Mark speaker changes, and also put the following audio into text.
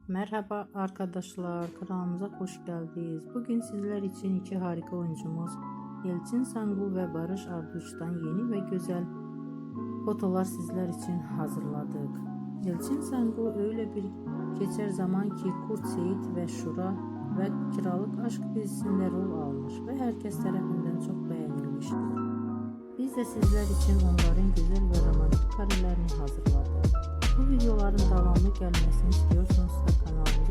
Speaker 1: Merhaba arkadaşlar, kanalımıza hoş geldiniz. Bugün sizler için iki harika oyuncumuz Yelçin Sangu ve Barış Arduç'tan yeni ve güzel fotolar sizler için hazırladık. Yelçin Sangu öyle bir geçer zaman ki Kurt Seyit ve Şura ve Kiralık Aşk dizisinde rol almış ve herkes tarafından çok beğenilmiştir. Biz de sizler için onların güzel ve romantik karelerini hazırladık. Bu videoların devamlı gelmesini istiyorsanız kanalımıza